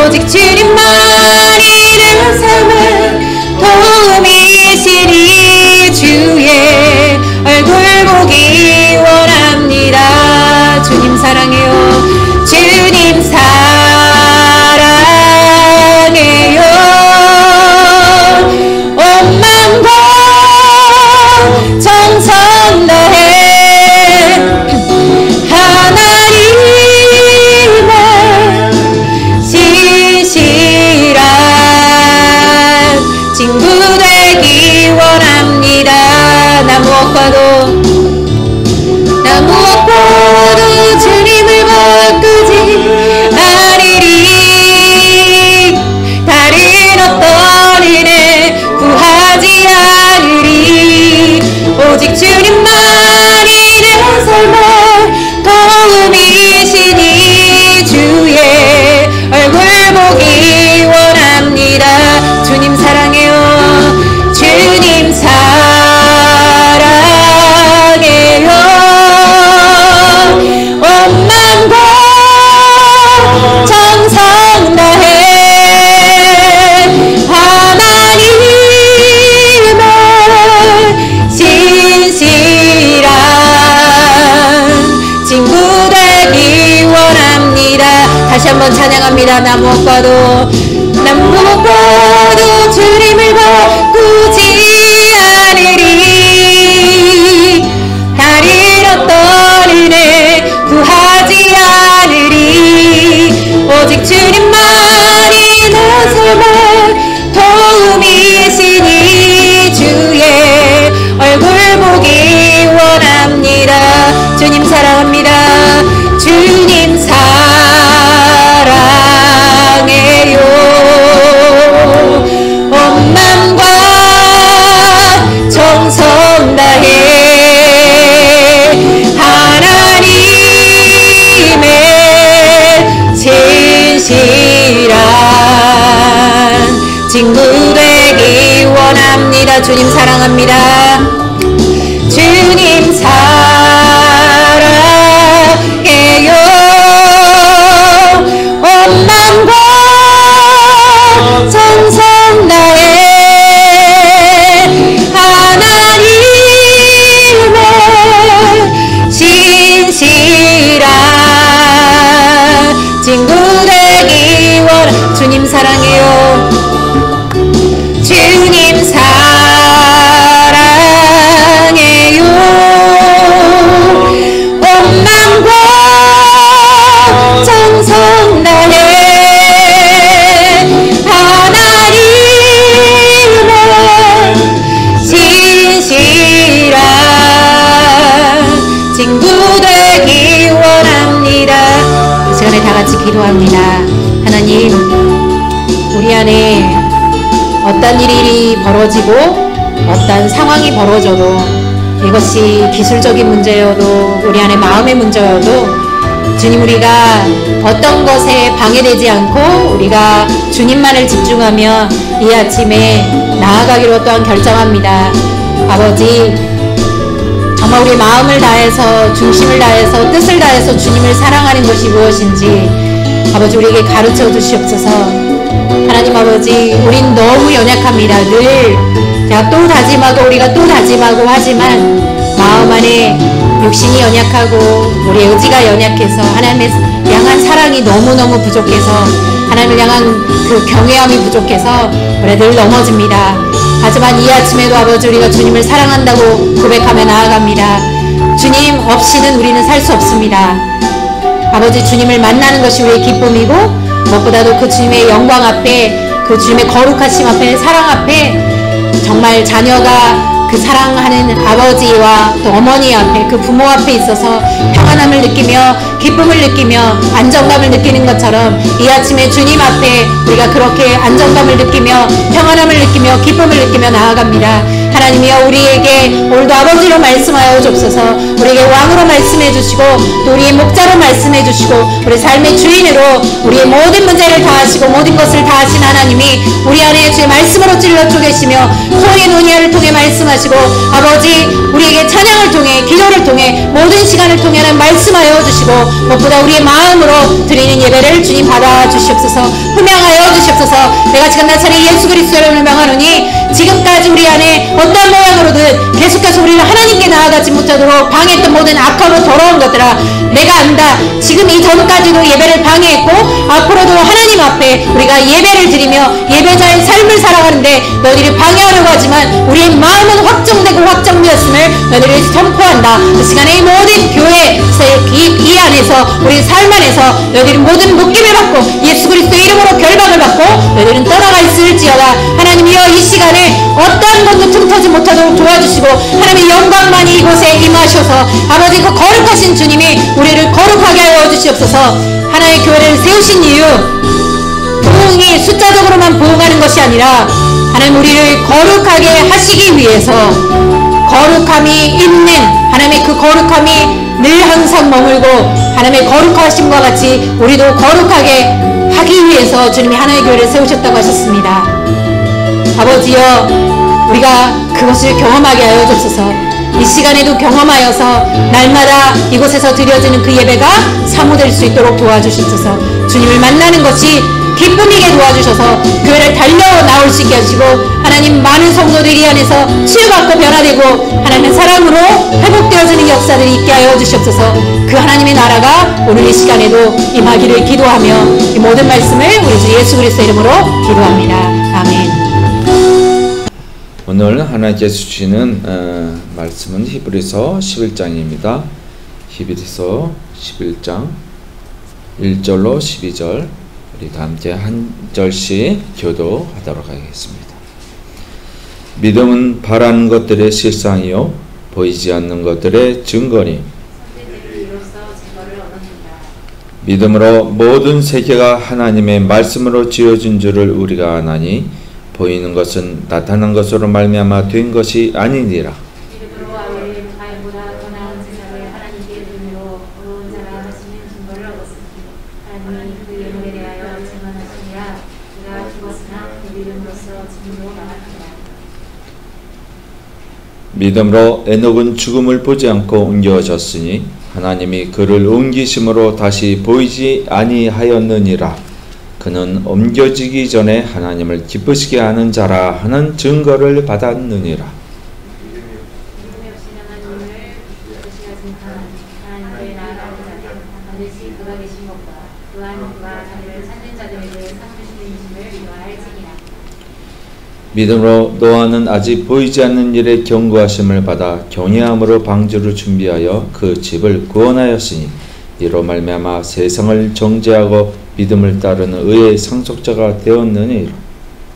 오직 주님만이 내 삶의 도움이시니 주의 얼굴 보기 원합니다. 주님 사랑해요. 주님 사랑해요. 온 마음과 정성 다해 하나님의 신실한 친구 되기 원합니다. 나 무엇과도 주님을 바꾸지 않으리. 다른 어떤 일에 구하지 않으리. 오직 주님만이 내 삶의 도움이시니 주의 얼굴 보기 원합니다. 주님 사랑해요. 주님 사랑해요. 온 마음과 정성 다해 하나님의 신실한 친구 되기 원합니다. 다시 한번 찬양합니다. 나 무엇과도 주님을 바꾸지 않으리. 다른 어떤 일에 구하지 않으리. 오직 주님만이 내 삶의 도움이시니 주의 얼굴 보기 원합니다. 주님 사랑합니다. 주님 사랑해요. 온 마음과 정성 다해 하나님의 신실한 친구 되기 원합니다. 주님 사랑합니다. 주님 사랑해요. 온 마음과 정성 다해 하나님의 신실한 친구 되기 주님 사랑해요. 주님 사랑해요. 온 마음과 정성 다해 하나님의 신실한 친구 되기 원합니다. 이 시간에 다 같이 기도합니다. 하나님, 우리 안에 어떤 일이 벌어지고 어떤 상황이 벌어져도 이것이 기술적인 문제여도 우리 안에 마음의 문제여도 주님, 우리가 어떤 것에 방해되지 않고 우리가 주님만을 집중하며 이 아침에 나아가기로 또한 결정합니다. 아버지, 정말 우리 마음을 다해서 중심을 다해서 뜻을 다해서 주님을 사랑하는 것이 무엇인지 아버지 우리에게 가르쳐 주시옵소서. 하나님 아버지, 우린 너무 연약합니다. 늘 제가 또 다짐하고 우리가 또 다짐하고 하지만 마음 안에 육신이 연약하고 우리의 의지가 연약해서 하나님의 향한 사랑이 너무너무 부족해서 하나님을 향한 그 경외함이 부족해서 우리가 늘 넘어집니다. 하지만 이 아침에도 아버지 우리가 주님을 사랑한다고 고백하며 나아갑니다. 주님 없이는 우리는 살 수 없습니다. 아버지, 주님을 만나는 것이 우리의 기쁨이고 무엇보다도 그 주님의 영광 앞에 그 주님의 거룩하심 앞에 사랑 앞에 정말 자녀가 그 사랑하는 아버지와 또 어머니 앞에 그 부모 앞에 있어서 평안함을 느끼며 기쁨을 느끼며 안정감을 느끼는 것처럼 이 아침에 주님 앞에 우리가 그렇게 안정감을 느끼며 평안함을 느끼며 기쁨을 느끼며 나아갑니다. 하나님이여, 우리에게 오늘도 아버지로 말씀하여 주옵소서. 우리에게 왕으로 말씀해 주시고 또 우리의 목자로 말씀해 주시고 우리 삶의 주인으로 우리의 모든 문제를 다 하시고 모든 것을 다 하신 하나님이 우리 안에 주의 말씀으로 찔러줘 계시며 소의 논의를 통해 말씀하시고 아버지, 우리에게 찬양을 통해 기도를 통해 모든 모든 시간을 통해는 말씀하여 주시고 무엇보다 우리의 마음으로 드리는 예배를 주님 받아 주시옵소서. 흠양하여 주시옵소서. 내가 지금 나차례 예수 그리스도를 명하노니 지금까지 우리 안에 어떤 모양으로든 계속해서 우리를 하나님께 나아가지 못하도록 방해했던 모든 악하고 더러운 것들아, 내가 안다. 지금 이 전까지도 예배를 방해했고 앞으로도 하나님 앞에 우리가 예배를 드리며 예배자의 삶을 살아가는데 너희들이 방해하려고 하지만 우리의 마음은 확정되고 확정되었음을 너희들이 선포한다. 그 시간에 이 모든 교회 이 안에서 우리 삶 안에서 너희들이 모든 묶임을 받고 예수 그리스도 이름으로 결박을 받고 너희들은 떠나가 있을지어다. 하나님이여, 이 시간에 어떠한 것도 틈타지 못하도록 도와주시고 하나님의 영광만이 이곳에 임하셔서 아버지 그 거룩하신 주님이 우리를 거룩하게 하여 주시옵소서. 하나의 교회를 세우신 이유, 부흥이 숫자적으로만 부흥하는 것이 아니라 하나님 우리를 거룩하게 하시기 위해서, 거룩함이 있는 하나님의 그 거룩함이 늘 항상 머물고 하나님의 거룩하심과 같이 우리도 거룩하게 하기 위해서 주님이 하나의 교회를 세우셨다고 하셨습니다. 아버지여, 우리가 그것을 경험하게 하여 주옵소서. 이 시간에도 경험하여서 날마다 이곳에서 드려지는 그 예배가 사모될 수 있도록 도와주시옵소서. 주님을 만나는 것이 기쁨이게 도와주셔서 교회를 달려 나올 수 있게 하시고 하나님 많은 성도들이 이 안에서 치유받고 변화되고 하나님의 사랑으로 회복되어지는 역사들이 있게 하여 주시옵소서. 그 하나님의 나라가 오늘 이 시간에도 임하기를 기도하며 이 모든 말씀을 우리 주 예수 그리스도 이름으로 기도합니다. 아멘. 오늘 하나님께서 주시는 말씀은 히브리서 11장입니다. 히브리서 11장 1절로 12절 우리 다 함께 한 절씩 교도하도록 하겠습니다. 믿음은 바라는 것들의 실상이요 보이지 않는 것들의 증거니 믿음으로 모든 세계가 하나님의 말씀으로 지어진 줄을 우리가 아나니 보이는 것은 나타난 것으로 말미암아 된 것이 아니니라. 믿음으로 에녹은 죽음을 보지 않고 옮겨졌으니 하나님이 그를 옮기심으로 다시 보이지 아니하였느니라. 그는 옮겨지기 전에 하나님을 기쁘시게 하는 자라 하는 증거를 받았느니라. 믿음으로 노아는 아직 보이지 않는 일에 경고하심을 받아 경외함으로 방주를 준비하여 그 집을 구원하였으니 이로 말미암아 세상을 정죄하고 믿음을 따르는 의의 상속자가 되었느니라.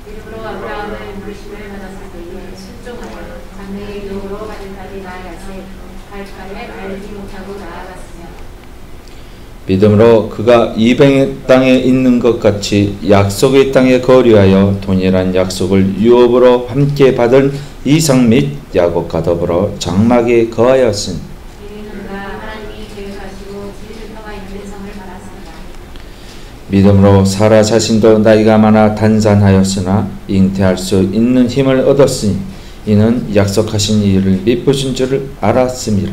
믿음으로 아브라함을 부르심을 받았을 때에 순종하여 장래의 유업으로 받은 자리 나아가세 갈까에 알지 못하고 나아갔으며 믿음으로 그가 이방의 땅에 있는 것 같이 약속의 땅에 거류하여 동일한 약속을 유업으로 함께 받은 이삭 및 야곱과 더불어 장막에 거하였으니 믿음으로 사라 자신도 나이가 많아 단산하였으나 잉태할 수 있는 힘을 얻었으니 이는 약속하신 일을 미쁘신 줄을 알았음이라.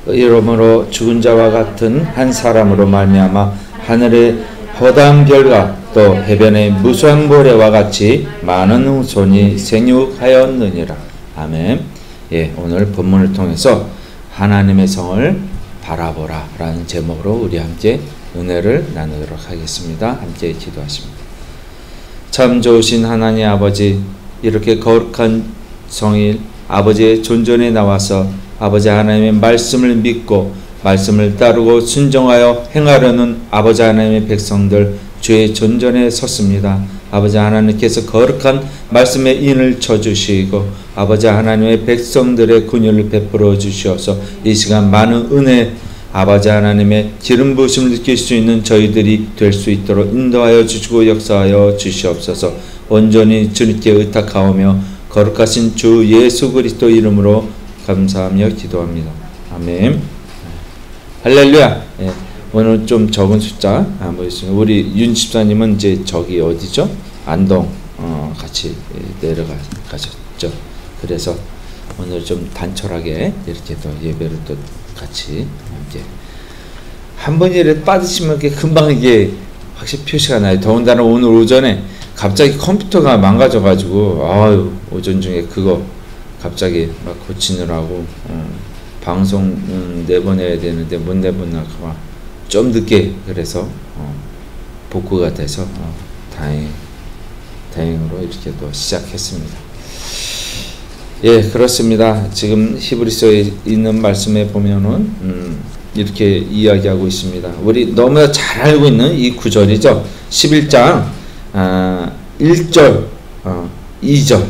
이러므로 죽은 자와 같은 한 사람으로 말미암아 하늘의 허다한 별과 또 해변의 무수한 모래와 같이 많은 후손이 생육하였느니라. 아멘. 예, 오늘 본문을 통해서 하나님의 성을 바라보라 라는 제목으로 우리 함께 은혜를 나누도록 하겠습니다. 함께 기도하십니다. 참 좋으신 하나님 아버지, 이렇게 거룩한 성일 아버지의 존전에 나와서 아버지 하나님의 말씀을 믿고 말씀을 따르고 순종하여 행하려는 아버지 하나님의 백성들 주의 존전에 섰습니다. 아버지 하나님께서 거룩한 말씀의 인을 쳐주시고 아버지 하나님의 백성들의 군유를 베풀어 주시어서 이 시간 많은 은혜 아버지 하나님의 기름 부으심을 느낄 수 있는 저희들이 될 수 있도록 인도하여 주시고 역사하여 주시옵소서. 온전히 주님께 의탁하오며 거룩하신 주 예수 그리스도 이름으로 감사하며 기도합니다. 아멘. 할렐루야. 예, 오늘 좀 적은 숫자 보겠습니다. 우리 윤 집사님은 이제 저기 어디죠? 안동 같이 내려가셨죠. 그래서 오늘 좀 단촐하게 이렇게 또 예배를 또 같이 함께 한 번이라도 빠지시면 이렇게 금방 이게 확실히 표시가 나요. 더군다나 오늘 오전에 갑자기 컴퓨터가 망가져가지고 아유 오전 중에 그거 갑자기 막 고치느라고 방송 내보내야 되는데 못 내보내다가 좀 늦게 그래서 복구가 돼서 다행으로 이렇게 또 시작했습니다. 예, 그렇습니다. 지금 히브리서에 있는 말씀에 보면은 이렇게 이야기하고 있습니다. 우리 너무 잘 알고 있는 이 구절이죠. 11장 1절, 2절,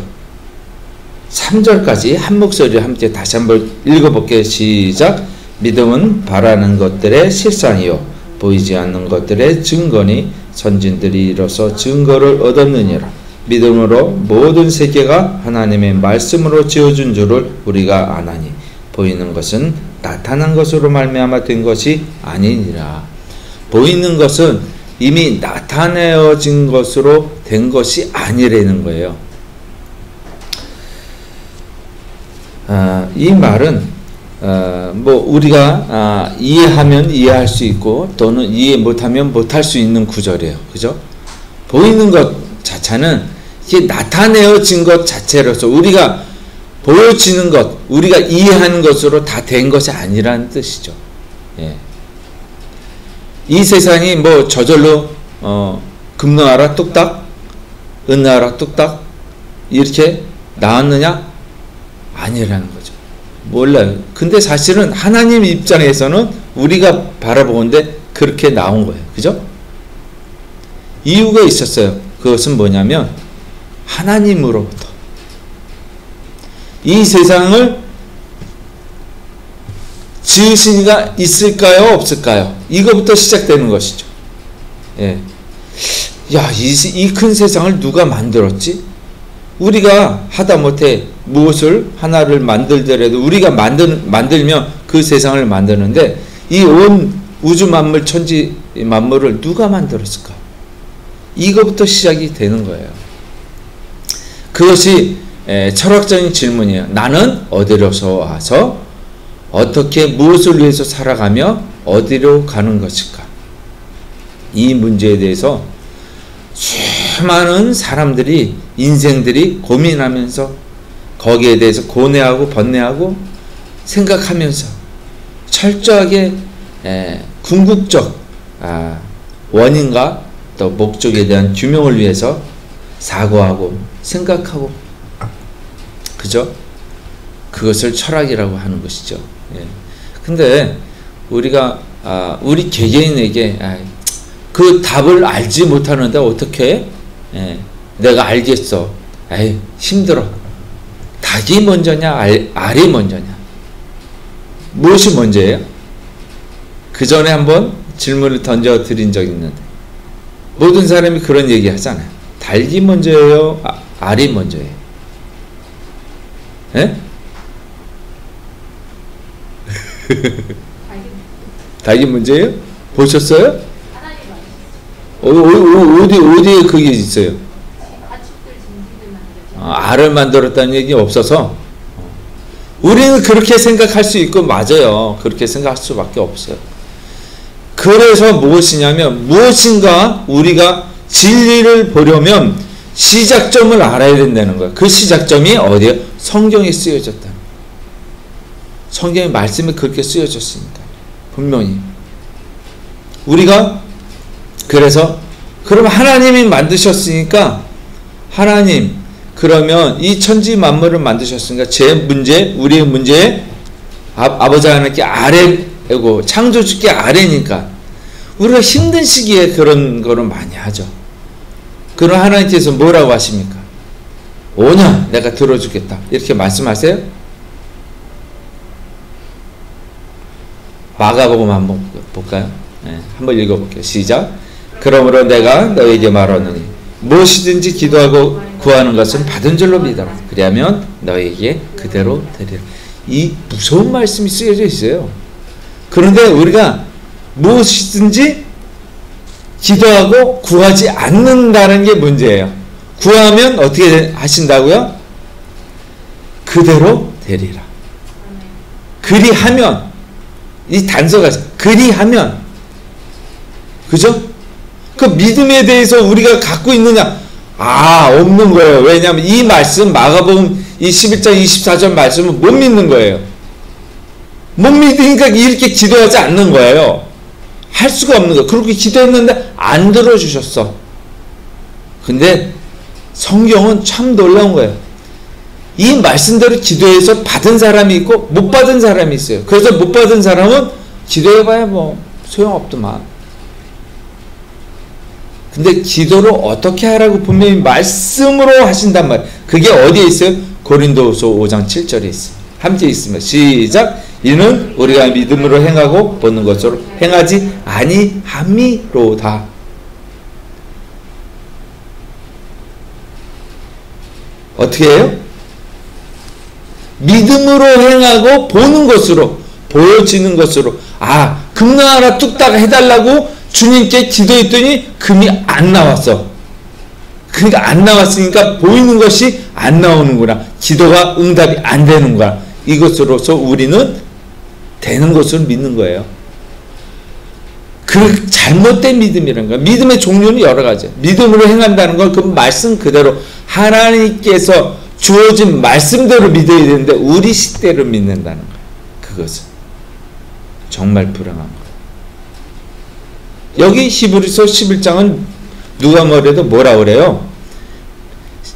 3절까지 한 목소리로 함께 다시 한번 읽어볼게요. 시작. 믿음은 바라는 것들의 실상이요 보이지 않는 것들의 증거니 선진들이 이로써 증거를 얻었느니라. 믿음으로 모든 세계가 하나님의 말씀으로 지어준 줄을 우리가 아나니 보이는 것은 나타난 것으로 말미암아 된 것이 아니니라. 보이는 것은 이미 나타내어진 것으로 된 것이 아니라는 거예요. 이 말은 뭐 우리가 이해하면 이해할 수 있고 또는 이해 못하면 못할 수 있는 구절이에요. 그죠? 보이는 것 자체는 이게 나타내어진 것 자체로서 우리가 보여지는 것, 우리가 이해하는 것으로 다 된 것이 아니라는 뜻이죠. 예. 이 세상이 뭐 저절로 금나라 뚝딱, 은나라 뚝딱 이렇게 나왔느냐? 아니라는 거죠. 몰라요. 근데 사실은 하나님 입장에서는 우리가 바라보는데 그렇게 나온 거예요. 그죠? 이유가 있었어요. 그것은 뭐냐면 하나님으로부터 이 세상을 지으신 이가 있을까요? 없을까요? 이거부터 시작되는 것이죠. 예. 야, 이 큰 세상을 누가 만들었지? 우리가 하다못해 무엇을 하나를 만들더라도 우리가 만들면 그 세상을 만드는데 이 온 우주 만물 천지 만물을 누가 만들었을까? 이거부터 시작이 되는 거예요. 그것이 철학적인 질문이에요. 나는 어디로서 와서 어떻게 무엇을 위해서 살아가며 어디로 가는 것일까? 이 문제에 대해서 수많은 사람들이 인생들이 고민하면서 거기에 대해서 고뇌하고 번뇌하고 생각하면서 철저하게 궁극적 원인과 또 목적에 대한 규명을 위해서 사고하고 생각하고 그죠? 그것을 철학이라고 하는 것이죠. 예. 근데 우리가 우리 개개인에게 그 답을 알지 못하는데 어떻게 내가 알겠어. 에이, 힘들어. 닭이 먼저냐 알이 먼저냐 무엇이 먼저예요? 그 전에 한번 질문을 던져 드린 적이 있는데 모든 사람이 그런 얘기 하잖아요. 닭이 먼저예요? 알이 먼저예요? 예? 닭이 문제예요? 보셨어요? 어디에 그게 있어요? 알을 만들었다는 얘기 없어서 우리는 그렇게 생각할 수 있고 맞아요. 그렇게 생각할 수밖에 없어요. 그래서 무엇이냐면 무엇인가 우리가 진리를 보려면 시작점을 알아야 된다는 거예요. 그 시작점이 어디에요? 성경에 쓰여졌다. 성경의 말씀이 그렇게 쓰여졌으니까 분명히 우리가 그래서 그럼 하나님이 만드셨으니까 하나님 그러면 이 천지 만물을 만드셨으니까 제 문제 우리의 문제 아버지 하나님께 아래고 창조주께 아래니까 우리가 힘든 시기에 그런 거를 많이 하죠. 그럼 하나님께서 뭐라고 하십니까? 오냐 내가 들어주겠다 이렇게 말씀하세요? 마가복음 한번 볼까요? 네, 한번 읽어볼게요. 시작. 그러므로 내가 너에게 말하노니 무엇이든지 기도하고 구하는 것은 받은 줄로 믿어라. 그리하면 너에게 그대로 되리라. 이 무서운 말씀이 쓰여져 있어요. 그런데 우리가 무엇이든지 기도하고 구하지 않는다는 게 문제예요. 구하면 어떻게 하신다고요? 그대로 되리라. 그리하면, 이 단서가 그리하면, 그죠? 그 믿음에 대해서 우리가 갖고 있느냐? 없는 거예요. 왜냐하면 이 말씀, 마가복음 이 11장 24절 말씀은 못 믿는 거예요. 못 믿으니까 이렇게 기도하지 않는 거예요. 할 수가 없는 거예요. 그렇게 기도했는데 안 들어주셨어. 근데 성경은 참 놀라운 거예요. 이 말씀대로 기도해서 받은 사람이 있고 못 받은 사람이 있어요. 그래서 못 받은 사람은 기도해봐야 뭐 소용없더만. 근데 기도를 어떻게 하라고 분명히 말씀으로 하신단 말이에요. 그게 어디에 있어요? 고린도후서 5장 7절에 있어요. 함께 있으면 시작. 이는 우리가 믿음으로 행하고 보는 것으로 행하지 아니함이로다. 어떻게 해요? 믿음으로 행하고 보는 것으로, 보여지는 것으로. 금 하나 뚝딱 해달라고 주님께 기도했더니 금이 안 나왔어. 그러니까 안 나왔으니까 보이는 것이 안 나오는구나. 기도가 응답이 안 되는구나. 이것으로서 우리는 되는 것을 믿는 거예요. 그 잘못된 믿음이라는 거예요. 믿음의 종류는 여러 가지예요. 믿음으로 행한다는 건 그 말씀 그대로 하나님께서 주어진 말씀대로 믿어야 되는데 우리 식대로 믿는다는 거예요. 그것은 정말 불행한 거예요. 여기 히브리서 11장은 누가 뭐래도 뭐라 그래요?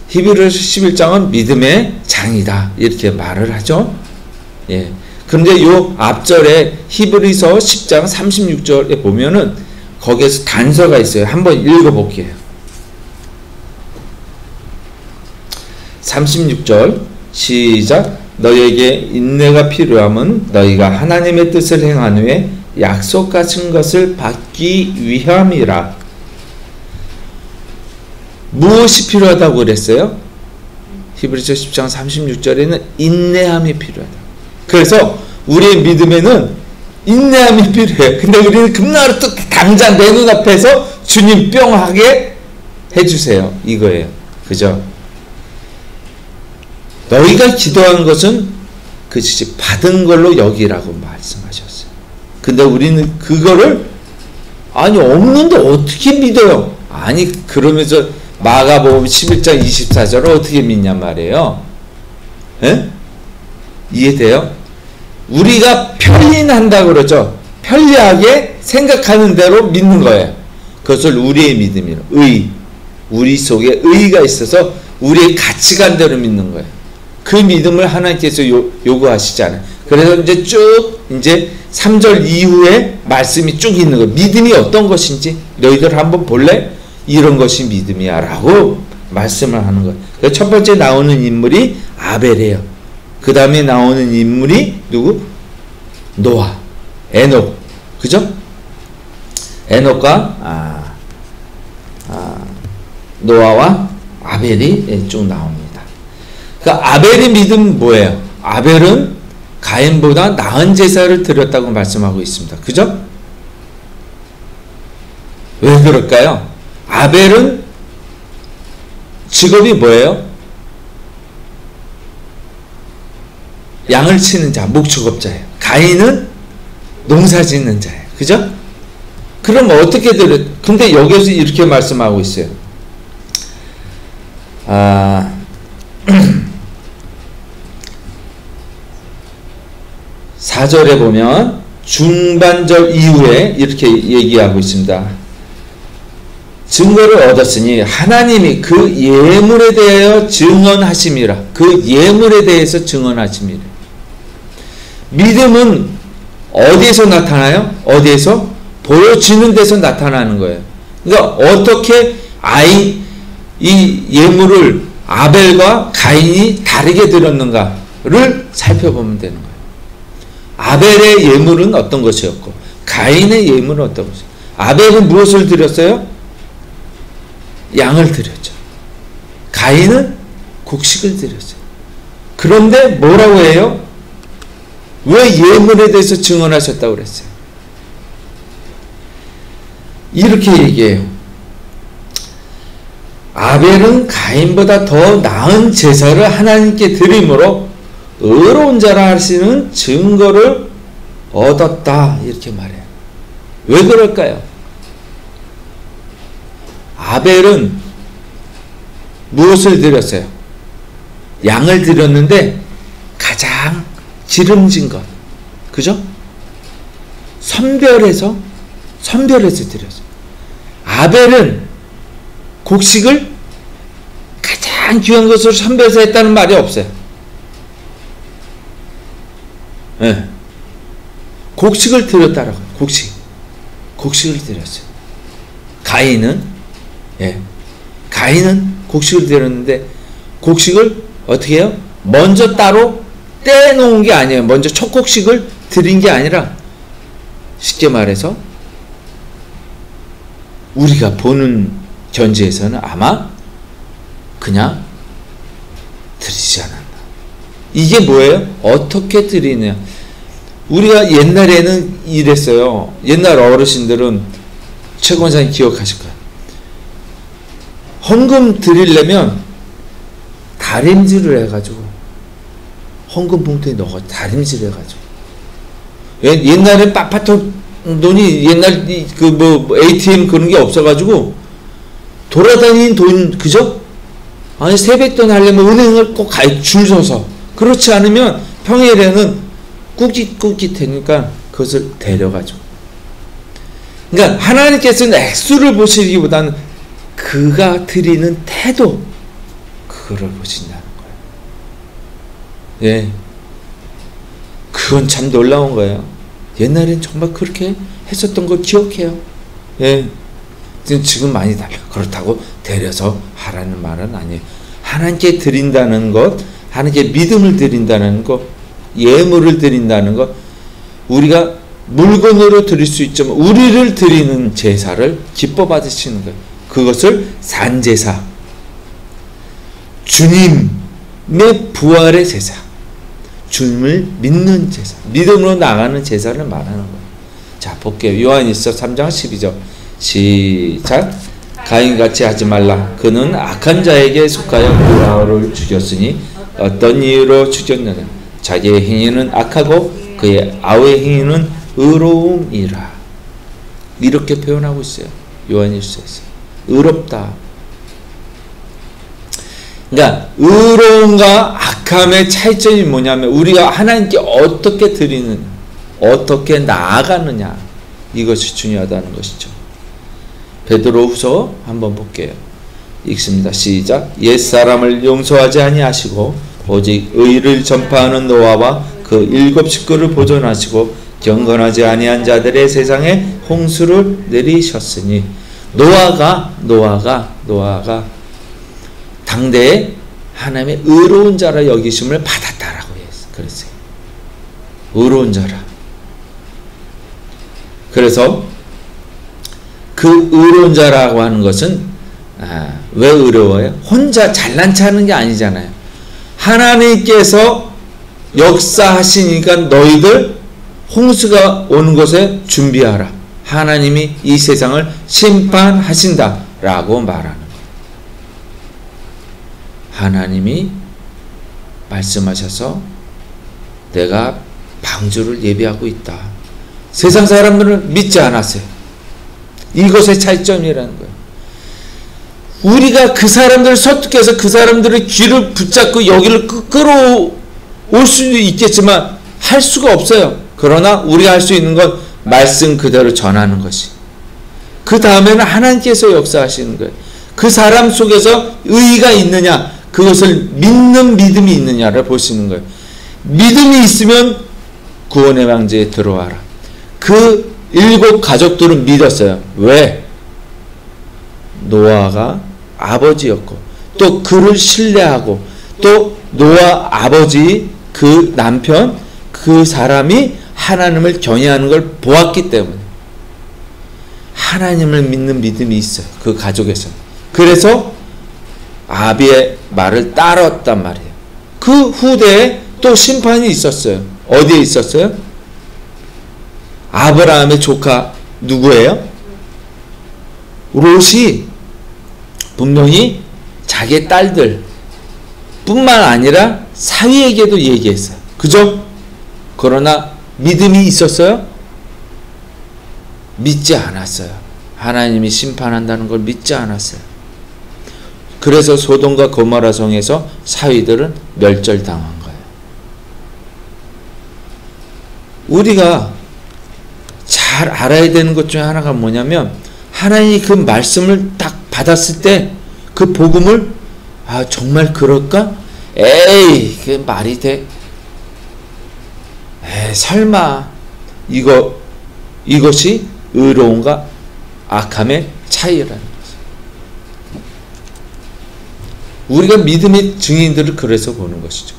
히브리서 11장은 믿음의 장이다 이렇게 말을 하죠. 예. 그런데 요 앞절에 히브리서 10장 36절에 보면은 거기에서 단서가 있어요. 한번 읽어볼게요. 36절 시작. 너희에게 인내가 필요함은 너희가 하나님의 뜻을 행한 후에 약속하신 것을 받기 위함이라. 무엇이 필요하다고 그랬어요? 히브리서 10장 36절에는 인내함이 필요하다. 그래서 우리의 믿음에는 인내함이 필요해요. 근데 우리는 금나루 또 당장 내 눈앞에서 주님 뿅 하게 해주세요. 이거예요. 그죠? 너희가 기도하는 것은 그것이 받은 걸로 여기라고 말씀하셨어요. 근데 우리는 그거를 없는데 어떻게 믿어요? 그러면서 마가복음 11장 24절을 어떻게 믿냔 말이에요. 에? 이해돼요? 우리가 편리한다고 그러죠. 편리하게 생각하는 대로 믿는 거예요. 그것을 우리의 믿음이라. 우리 속에 의가 있어서 우리의 가치관대로 믿는 거예요. 그 믿음을 하나님께서 요구하시잖아요. 그래서 이제 3절 이후에 말씀이 쭉 있는 거예요. 믿음이 어떤 것인지 너희들 한번 볼래? 이런 것이 믿음이야 라고 말씀을 하는 거예요. 첫 번째 나오는 인물이 아벨이에요. 그 다음에 나오는 인물이 누구? 노아, 에녹. 그죠? 에녹과 노아와 아벨이 쭉 나옵니다. 그러니까 아벨의 믿음은 뭐예요? 아벨은 가인보다 나은 제사를 드렸다고 말씀하고 있습니다. 그죠? 왜 그럴까요? 아벨은 직업이 뭐예요? 양을 치는 자, 목축업자예요. 가인은 농사 짓는 자예요. 그죠? 그럼 어떻게 들어? 근데 여기서 이렇게 말씀하고 있어요. 4절에 보면 중반절 이후에 이렇게 얘기하고 있습니다. 증거를 얻었으니 하나님이 그 예물에 대하여 증언하심이라. 그 예물에 대해서 증언하심이라. 믿음은 어디에서 나타나요? 어디에서? 보여지는 데서 나타나는 거예요. 그러니까 어떻게 이 예물을 아벨과 가인이 다르게 드렸는가를 살펴보면 되는 거예요. 아벨의 예물은 어떤 것이었고 가인의 예물은 어떤 것이었고 아벨은 무엇을 드렸어요? 양을 드렸죠. 가인은 곡식을 드렸어요. 그런데 뭐라고 해요? 왜 예물에 대해서 증언하셨다고 그랬어요? 이렇게 얘기해요. 아벨은 가인보다 더 나은 제사를 하나님께 드림으로 의로운 자라 하시는 증거를 얻었다 이렇게 말해요. 왜 그럴까요? 아벨은 무엇을 드렸어요? 양을 드렸는데 가장 기름진 것, 그죠? 선별해서 드렸어요. 아벨은 곡식을 가장 귀한 것으로 선별해서 했다는 말이 없어요. 네. 곡식을 드렸다라고. 곡식을 드렸어요. 가인은 곡식을 드렸는데, 곡식을 어떻게 해요? 먼저 따로 떼놓은 게 아니에요. 먼저 첫 곡식을 드린 게 아니라, 쉽게 말해서 우리가 보는 견지에서는 아마 그냥 드리지 않았나. 이게 뭐예요? 어떻게 드리냐. 우리가 옛날에는 이랬어요. 옛날 어르신들은 최권사님 기억하실 거예요. 헌금 드리려면 다림질을 해가지고 헌금 봉투에 넣어 다림질 해가지고, 옛날에 빳빳한 돈이, 옛날 ATM 그런 게 없어가지고 돌아다니는 돈, 그죠? 아니 세뱃돈 하려면 은행을 꼭 줄 서서, 그렇지 않으면 평일에는 꾹깃꾹깃하니까 그것을 데려가지고. 그러니까 하나님께서는 액수를 보시기보다는 그가 드리는 태도, 그거를 보신다는 거예요. 예, 그건 참 놀라운 거예요. 옛날엔 정말 그렇게 했었던 걸 기억해요. 예, 지금 많이 달라. 그렇다고 데려서 하라는 말은 아니에요. 하나님께 드린다는 것, 하나님께 믿음을 드린다는 것, 예물을 드린다는 것, 우리가 물건으로 드릴 수 있지만 우리를 드리는 제사를 기뻐 받으시는 거예요. 그것을 산제사, 주님의 부활의 제사, 주님을 믿는 제사, 믿음으로 나가는 제사를 말하는 거예요. 자, 볼게요. 요한일서 3장 12절 시작. 가인같이 하지 말라. 그는 악한 자에게 속하여 그 아우를 죽였으니 어떤 이유로 죽였느냐. 자기의 행위는 악하고 그의 아우의 행위는 의로움이라. 이렇게 표현하고 있어요. 요한일서에서. 의롭다. 그러니까 의로움과 악함의 차이점이 뭐냐면 우리가 하나님께 어떻게 드리느냐, 어떻게 나아가느냐, 이것이 중요하다는 것이죠. 베드로후서 한번 볼게요. 읽습니다. 시작. 옛사람을 용서하지 아니하시고 오직 의를 전파하는 노아와 그 7 식구를 보존하시고 경건하지 아니한 자들의 세상에 홍수를 내리셨으니. 노아가 당대에 하나님의 의로운 자라 여기심을 받았다라고 그랬어요. 의로운 자라. 그래서 그 의로운 자라고 하는 것은 왜 의로워요? 혼자 잘난 체 하는 게 아니잖아요. 하나님께서 역사하시니까 너희들 홍수가 오는 것에 준비하라. 하나님이 이 세상을 심판하신다 라고 말하는 거예요. 하나님이 말씀하셔서 내가 방주를 예비하고 있다. 세상 사람들은 믿지 않았어요. 이것의 차이점이라는 거예요. 우리가 그 사람들을 설득해서 그 사람들의 귀를 붙잡고 여기를 끌어올 수도 있겠지만 할 수가 없어요. 그러나 우리가 할 수 있는 건 말씀 그대로 전하는 것이. 그 다음에는 하나님께서 역사하시는 거예요. 그 사람 속에서 의의가 있느냐, 그것을 믿는 믿음이 있느냐를 보시는 거예요. 믿음이 있으면 구원의 방주에 들어와라. 그 7 가족들은 믿었어요. 왜? 노아가 아버지였고 또 그를 신뢰하고 또 노아 아버지 그 남편 그 사람이 하나님을 경외하는 걸 보았기 때문에 하나님을 믿는 믿음이 있어요. 그 가족에서. 그래서 아비의 말을 따랐단 말이에요. 그 후대에 또 심판이 있었어요. 어디에 있었어요? 아브라함의 조카 누구예요? 롯이 분명히 자기의 딸들 뿐만 아니라 사위에게도 얘기했어요. 그죠? 그러나 믿음이 있었어요? 믿지 않았어요. 하나님이 심판한다는 걸 믿지 않았어요. 그래서 소돔과 고모라 성에서 사위들은 멸절당한 거예요. 우리가 잘 알아야 되는 것 중에 하나가 뭐냐면, 하나님이 그 말씀을 딱 받았을 때 그 복음을 정말 그럴까? 에이, 그게 말이 돼? 에이, 설마 이것이 의로움과 악함의 차이라는 거죠. 우리가 믿음의 증인들을 그래서 보는 것이죠.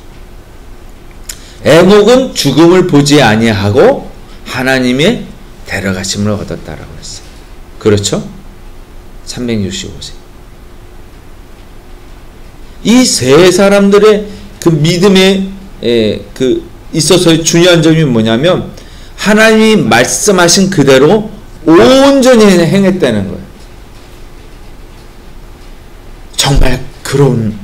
에녹은 죽음을 보지 아니하고 하나님의 데려가심을 얻었다라고 했어요. 그렇죠? 365세. 이 세 사람들의 그 믿음에 있어서의 중요한 점이 뭐냐면, 하나님이 말씀하신 그대로 온전히 행했다는 거예요. 정말 그런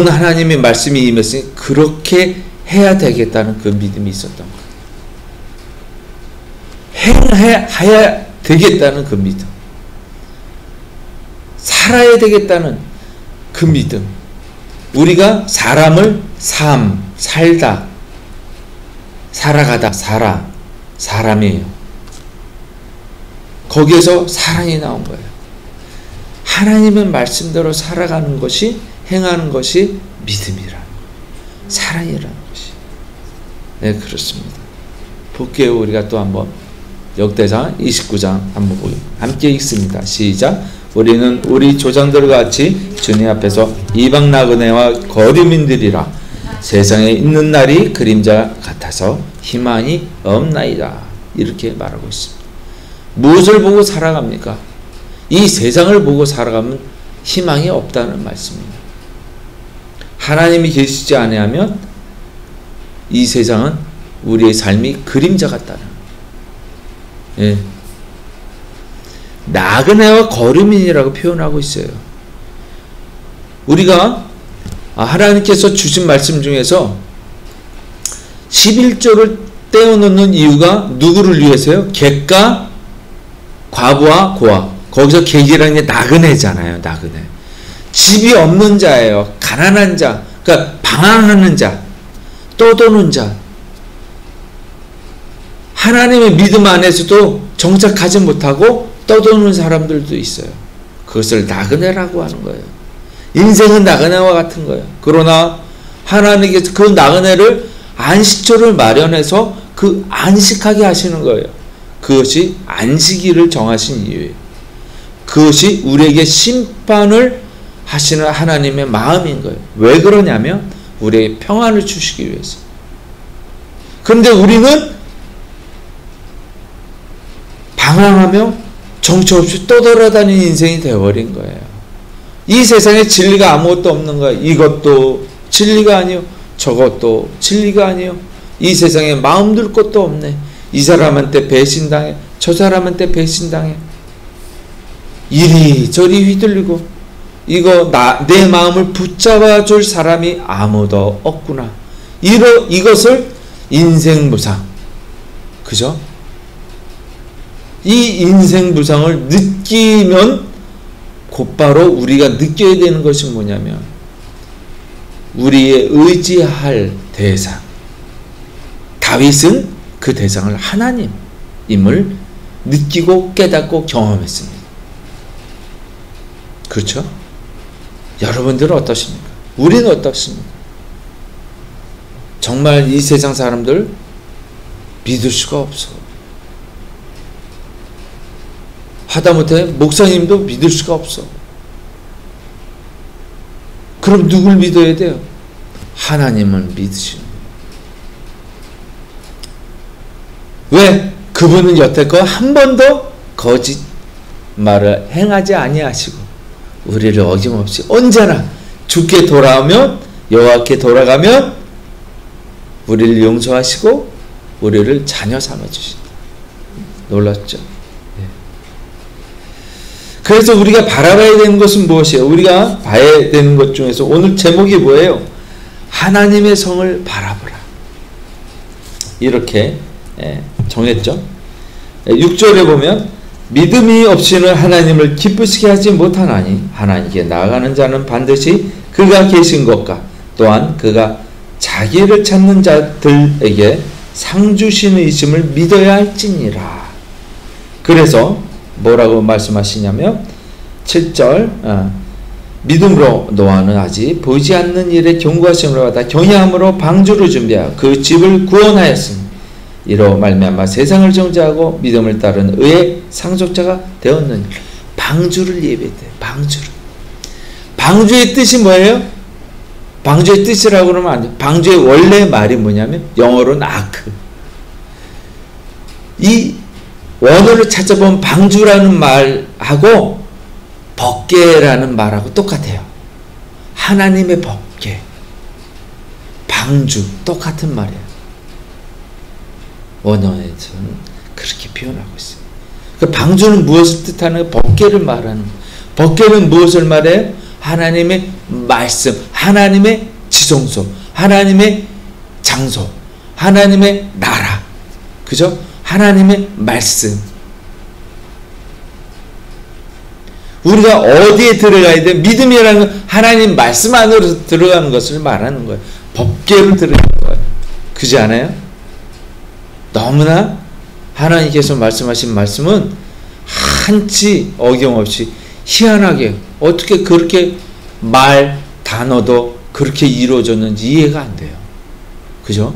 하나님의 말씀이 임했으니 그렇게 해야 되겠다는 그 믿음이 있었던 거예요. 행해야 되겠다는 그 믿음. 살아야 되겠다는 그 믿음. 우리가 사람을 살다, 살아가다, 사람이에요. 거기에서 사랑이 나온 거예요. 하나님의 말씀대로 살아가는 것이, 행하는 것이 믿음이라는 거예요. 사랑이라는 것이. 네, 그렇습니다. 볼게요. 우리가 또 한번 역대상 29장 한번 함께 읽습니다. 시작. 우리는 우리 조상들과 같이 주님 앞에서 이방 나그네와 거류민들이라. 세상에 있는 날이 그림자 같아서 희망이 없나이다. 이렇게 말하고 있습니다. 무엇을 보고 살아갑니까? 이 세상을 보고 살아가면 희망이 없다는 말씀입니다. 하나님이 계시지 아니하면 이 세상은 우리의 삶이 그림자 같다는. 예. 나그네와 거류민이라고 표현하고 있어요. 우리가 하나님께서 주신 말씀 중에서 11조를 떼어놓는 이유가 누구를 위해서요? 객과 과부와 고아. 거기서 객이라는 게 나그네잖아요. 나그네. 집이 없는 자예요. 가난한 자. 그러니까 방황하는 자. 떠도는 자. 하나님의 믿음 안에서도 정착하지 못하고 떠도는 사람들도 있어요. 그것을 나그네라고 하는 거예요. 인생은 나그네와 같은 거예요. 그러나 하나님께서 그 나그네를 안식처를 마련해서 그 안식하게 하시는 거예요. 그것이 안식일을 정하신 이유예요. 그것이 우리에게 심판을 하시는 하나님의 마음인 거예요. 왜 그러냐면 우리에게 평안을 주시기 위해서. 그런데 우리는 방황하며 정처 없이 떠돌아다니는 인생이 되어버린 거예요. 이 세상에 진리가 아무것도 없는 거예요. 이것도 진리가 아니요, 저것도 진리가 아니요. 이 세상에 마음 둘 것도 없네. 이 사람한테 배신당해, 저 사람한테 배신당해. 이리저리 휘둘리고 내 마음을 붙잡아 줄 사람이 아무도 없구나. 이것을 인생무상. 그죠? 이 인생무상을 느끼면 곧바로 우리가 느껴야 되는 것이 뭐냐면 우리의 의지할 대상. 다윗은 그 대상을 하나님임을 느끼고 깨닫고 경험했습니다. 그렇죠? 여러분들은 어떠십니까? 우리는 어떻습니까? 정말 이 세상 사람들 믿을 수가 없어. 하다못해 목사님도 믿을 수가 없어. 그럼 누굴 믿어야 돼요? 하나님을 믿으시는 거예요. 왜? 그분은 여태껏 한 번도 거짓말을 행하지 아니하시고 우리를 어김없이 언제나 주께 돌아오면, 여호와께 돌아가면 우리를 용서하시고 우리를 자녀 삼아주신다. 놀랐죠? 그래서 우리가 바라봐야 되는 것은 무엇이에요? 우리가 봐야 되는 것 중에서 오늘 제목이 뭐예요? 하나님의 성을 바라보라. 이렇게 정했죠. 6절에 보면 믿음이 없이는 하나님을 기쁘시게 하지 못하나니 하나님께 나아가는 자는 반드시 그가 계신 것과 또한 그가 자기를 찾는 자들에게 상 주시는 이심을 믿어야 할지니라. 그래서 뭐라고 말씀하시냐면 7절 믿음으로 노아는 아직 보이지 않는 일에 경고하심을 받아 경외함으로 방주를 준비하여 그 집을 구원하였으니 이로 말미암아 세상을 정죄하고 믿음을 따른 의의 상속자가 되었느니. 방주를 예배했대요. 방주의 뜻이 뭐예요? 방주의 뜻이라고 그러면 안 돼요. 방주의 원래 말이 뭐냐면 영어로는 아크. 이 원어를 찾아보면 방주라는 말하고 법궤라는 말하고 똑같아요. 하나님의 법궤, 방주 똑같은 말이에요. 원어에서는 그렇게 표현하고 있어요. 그 방주는 무엇을 뜻하는 거예요? 법궤를 말하는 거예요. 법궤는 무엇을 말해요? 하나님의 말씀, 하나님의 지성소, 하나님의 장소, 하나님의 나라, 그죠? 하나님의 말씀. 우리가 어디에 들어가야 돼? 믿음이라는 건 하나님 말씀 안으로 들어가는 것을 말하는 거예요. 법궤로 들어가는 거예요. 그렇지 않아요? 너무나 하나님께서 말씀하신 말씀은 한치 어김없이 희한하게 어떻게 그렇게 말 단어도 그렇게 이루어졌는지 이해가 안 돼요. 그죠?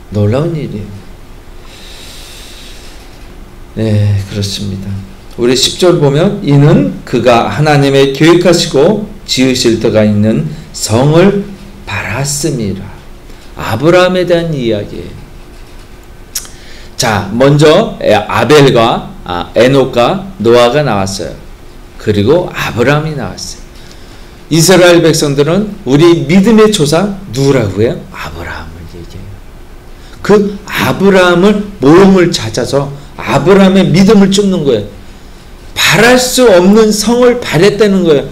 놀라운 일이에요. 네, 그렇습니다. 우리 10절 보면 이는 그가 하나님의 계획하시고 지으실 때가 있는 성을 바랐음이라. 아브라함에 대한 이야기예요. 자, 먼저 아벨과 에녹과 노아가 나왔어요. 그리고 아브라함이 나왔어요. 이스라엘 백성들은 우리 믿음의 조상 누구라고 해요? 아브라함을 얘기해요. 그 아브라함을 모형을 찾아서 아브라함의 믿음을 쫓는 거예요. 바랄 수 없는 성을 바랬다는 거예요.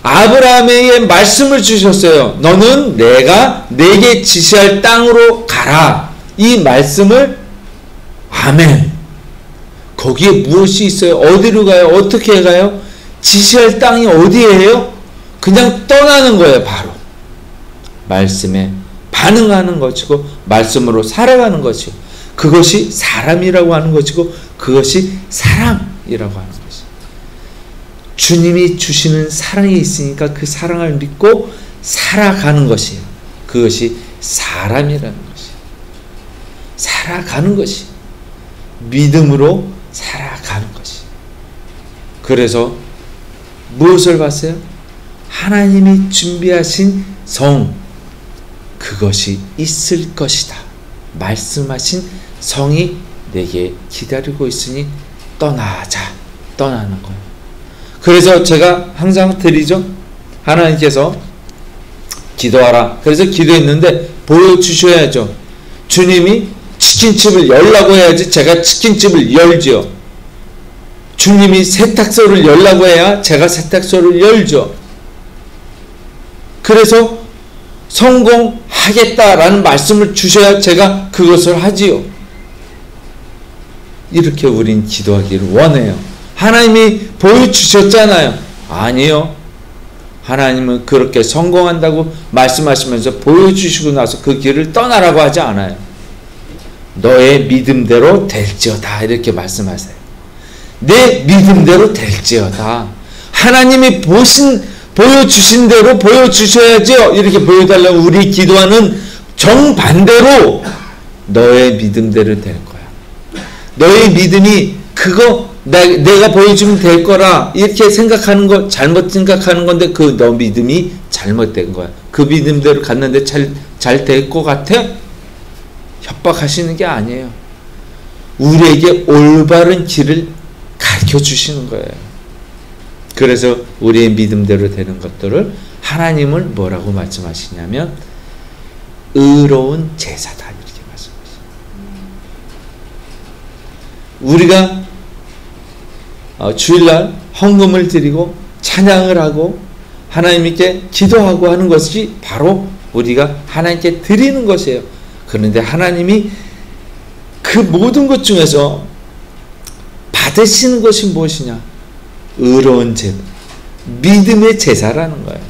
아브라함에게 말씀을 주셨어요. 너는 내가 내게 지시할 땅으로 가라. 이 말씀을 아멘. 거기에 무엇이 있어요? 어디로 가요? 어떻게 가요? 지시할 땅이 어디예요? 그냥 떠나는 거예요. 바로 말씀에 반응하는 것이고 말씀으로 살아가는 것이고 그것이 사람이라고 하는 것이고 그것이 사랑이라고 하는 것이죠. 주님이 주시는 사랑이 있으니까 그 사랑을 믿고 살아가는 것이에요. 그것이 사람이라는 것이에요. 살아가는 것이 믿음으로 살아가는 것이. 그래서 무엇을 봤어요? 하나님이 준비하신 성, 그것이 있을 것이다. 말씀하신 성이 내게 기다리고 있으니 떠나자. 떠나는 거예요. 그래서 제가 항상 드리죠. 하나님께서 기도하라. 그래서 기도했는데 보여주셔야죠. 주님이 치킨집을 열라고 해야지 제가 치킨집을 열죠. 주님이 세탁소를 열라고 해야 제가 세탁소를 열죠. 그래서 성공하겠다라는 말씀을 주셔야 제가 그것을 하지요. 이렇게 우린 기도하기를 원해요. 하나님이 보여주셨잖아요. 아니요. 하나님은 그렇게 성공한다고 말씀하시면서 보여주시고 나서 그 길을 떠나라고 하지 않아요. 너의 믿음대로 될지어다 이렇게 말씀하세요. 내 믿음대로 될지어다. 하나님이 보여주신 대로 보여주셔야죠. 이렇게 보여달라고 우리 기도하는 정반대로 너의 믿음대로 될 거야. 너의 믿음이 그거 내가 보여주면 될 거라 이렇게 생각하는 거 잘못 생각하는 건데 그 너 믿음이 잘못된 거야. 그 믿음대로 갔는데 잘 될 것 같아? 협박하시는 게 아니에요. 우리에게 올바른 길을 가르쳐 주시는 거예요. 그래서 우리의 믿음대로 되는 것들을 하나님을 뭐라고 말씀하시냐면 의로운 제사다 이렇게 말씀하십니다. 우리가 주일날 헌금을 드리고 찬양을 하고 하나님께 기도하고 하는 것이 바로 우리가 하나님께 드리는 것이에요. 그런데 하나님이 그 모든 것 중에서 받으시는 것이 무엇이냐? 의로운 제사, 믿음의 제사라는 거예요.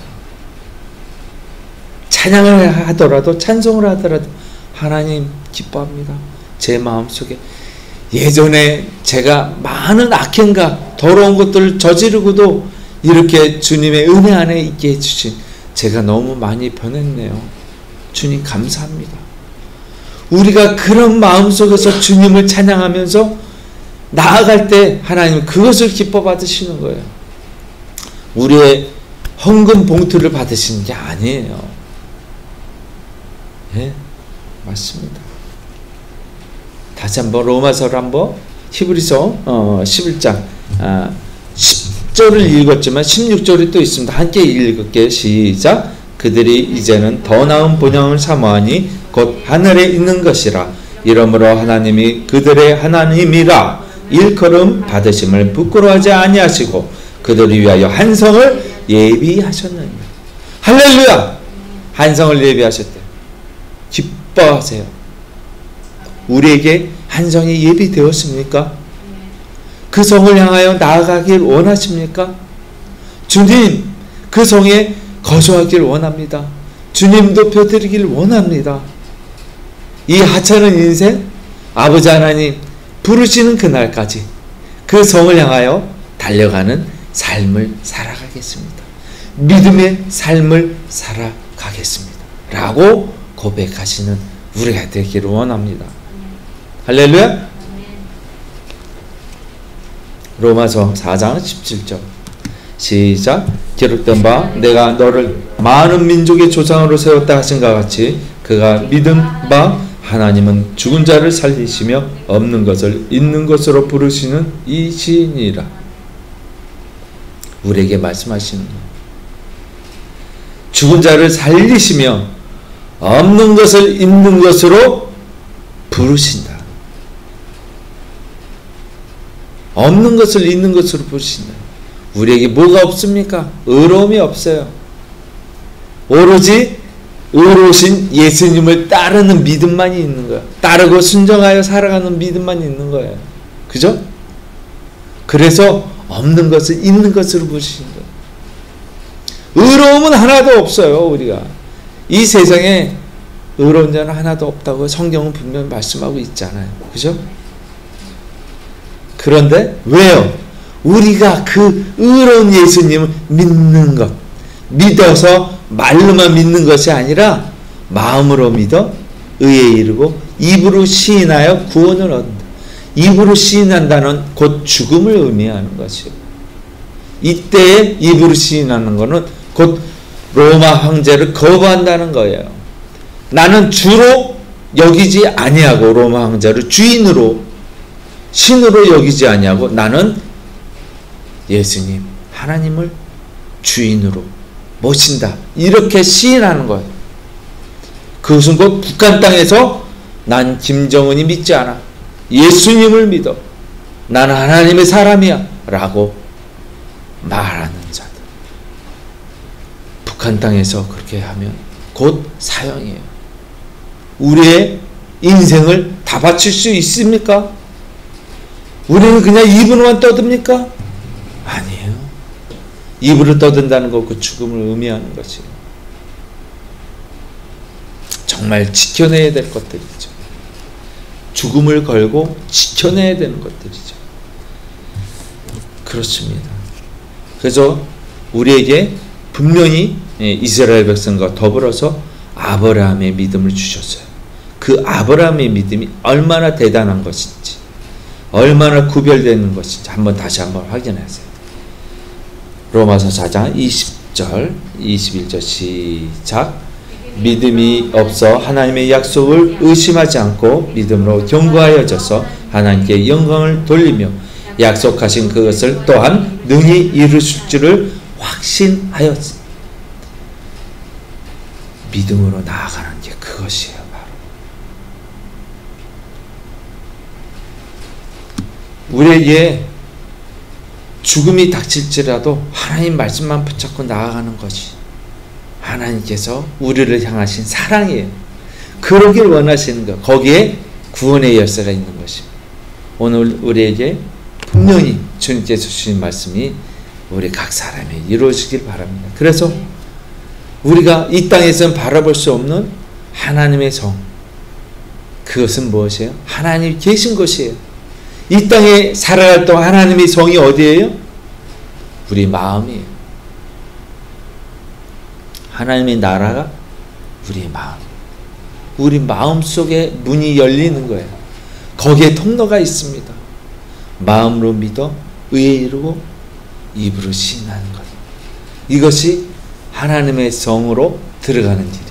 찬양을 하더라도, 찬송을 하더라도 하나님 기뻐합니다. 제 마음속에 예전에 제가 많은 악행과 더러운 것들을 저지르고도 이렇게 주님의 은혜 안에 있게 해주신 제가 너무 많이 변했네요. 주님 감사합니다. 우리가 그런 마음속에서 주님을 찬양하면서 나아갈 때 하나님 그것을 기뻐 받으시는 거예요. 우리의 헌금 봉투를 받으시는 게 아니에요. 예? 맞습니다. 다시 한번 로마서를 한번 히브리서 11장 10절을 읽었지만 16절이 또 있습니다. 함께 읽을게요. 시작. 그들이 이제는 더 나은 본향을 사모하니 곧 하늘에 있는 것이라. 이러므로 하나님이 그들의 하나님이라 일컬음 받으심을 부끄러워하지 아니하시고 그들을 위하여 한 성을 예비하셨느니라. 할렐루야! 한 성을 예비하셨대. 기뻐하세요. 우리에게 한 성이 예비되었습니까? 그 성을 향하여 나아가길 원하십니까? 주님, 그 성에 거주하길 원합니다. 주님 높여드리길 원합니다. 이 하찮은 인생, 아버지 하나님 부르시는 그날까지 그 성을 향하여 달려가는 삶을 살아가겠습니다. 믿음의 삶을 살아가겠습니다. 라고 고백하시는 우리가 되기를 원합니다. 할렐루야. 로마서 4장 17절 시작. 기록된 바 내가 너를 많은 민족의 조상으로 세웠다 하신가 같이 그가 믿은 바 하나님은 죽은 자를 살리시며 없는 것을 있는 것으로 부르시는 이시니라. 우리에게 말씀하시는 거예요. 죽은 자를 살리시며 없는 것을 있는 것으로 부르신다. 없는 것을 있는 것으로 부르신다. 우리에게 뭐가 없습니까? 의로움이 없어요. 오로지 의로우신 예수님을 따르는 믿음만이 있는 거예요. 따르고 순종하여 살아가는 믿음만이 있는 거예요. 그죠? 그래서 없는 것을 있는 것으로 부르신 거예요. 의로움은 하나도 없어요. 우리가 이 세상에 의로운 자는 하나도 없다고 성경은 분명히 말씀하고 있잖아요. 그죠? 그런데 왜요? 우리가 그 의로운 예수님을 믿는 것, 믿어서 말로만 믿는 것이 아니라 마음으로 믿어 의에 이르고 입으로 시인하여 구원을 얻는다. 입으로 시인한다는 곧 죽음을 의미하는 것이요. 이때에 입으로 시인하는 것은 곧 로마 황제를 거부한다는 거예요. 나는 주로 여기지 아니하고 로마 황제를 주인으로 신으로 여기지 아니하고 나는 예수님 하나님을 주인으로 모신다. 이렇게 시인하는 거예요. 그것은 곧 북한 땅에서 난 김정은이 믿지 않아. 예수님을 믿어. 나는 하나님의 사람이야. 라고 말하는 자들. 북한 땅에서 그렇게 하면 곧 사형이에요. 우리의 인생을 다 바칠 수 있습니까? 우리는 그냥 입으로만 떠듭니까? 아니에요. 입으로 떠든다는 것 그 죽음을 의미하는 것이에요. 정말 지켜내야 될 것들이죠. 죽음을 걸고 지켜내야 되는 것들이죠. 그렇습니다. 그래서 우리에게 분명히 이스라엘 백성과 더불어서 아브라함의 믿음을 주셨어요. 그 아브라함의 믿음이 얼마나 대단한 것인지, 얼마나 구별되는 것인지 다시 한번 확인하세요. 로마서 4장 20절, 21절 시작. 믿음이 없어 하나님의 약속을 의심하지 않고 믿음으로 견고하여져서 하나님께 영광을 돌리며 약속하신 그것을 또한 능히 이루실 줄을 확신하였습니다. 믿음으로 나아가는 게 그것이에요. 바로 우리에게 죽음이 닥칠지라도 하나님 말씀만 붙잡고 나아가는 것이 하나님께서 우리를 향하신 사랑이에요. 그러길 원하시는 것, 거기에 구원의 열쇠가 있는 것입니다. 오늘 우리에게 분명히 주님께서 주신 말씀이 우리 각 사람이 이루어지길 바랍니다. 그래서 우리가 이 땅에서는 바라볼 수 없는 하나님의 성, 그것은 무엇이에요? 하나님이 계신 것이에요. 이 땅에 살아갈 동안 하나님의 성이 어디예요? 우리 마음이에요. 하나님의 나라가 우리 마음, 우리 마음 속에 문이 열리는 거예요. 거기에 통로가 있습니다. 마음으로 믿어 의에 이르고 입으로 시인하는 것, 이것이 하나님의 성으로 들어가는 길이에요.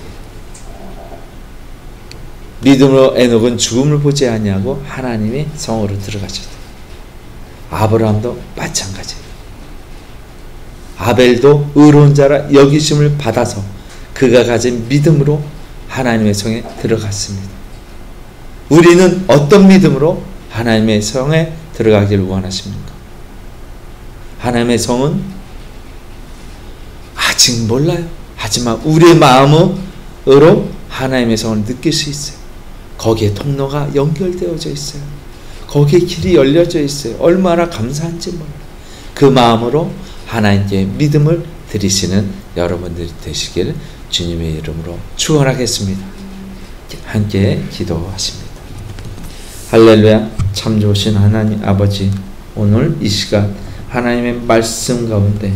믿음으로 에녹은 죽음을 보지 아니하고 하나님의 성으로 들어가셨다. 아브라함도 마찬가지예요. 아벨도 의로운 자라 여기심을 받아서 그가 가진 믿음으로 하나님의 성에 들어갔습니다. 우리는 어떤 믿음으로 하나님의 성에 들어가기를 원하십니까? 하나님의 성은 아직 몰라요. 하지만 우리의 마음으로 하나님의 성을 느낄 수 있어요. 거기에 통로가 연결되어져 있어요. 거기에 길이 열려져 있어요. 얼마나 감사한지 몰라요. 그 마음으로 하나님께 믿음을 드리시는 여러분들이 되시기를 주님의 이름으로 축원하겠습니다. 함께 기도하십니다. 할렐루야. 참 좋으신 하나님 아버지, 오늘 이 시간 하나님의 말씀 가운데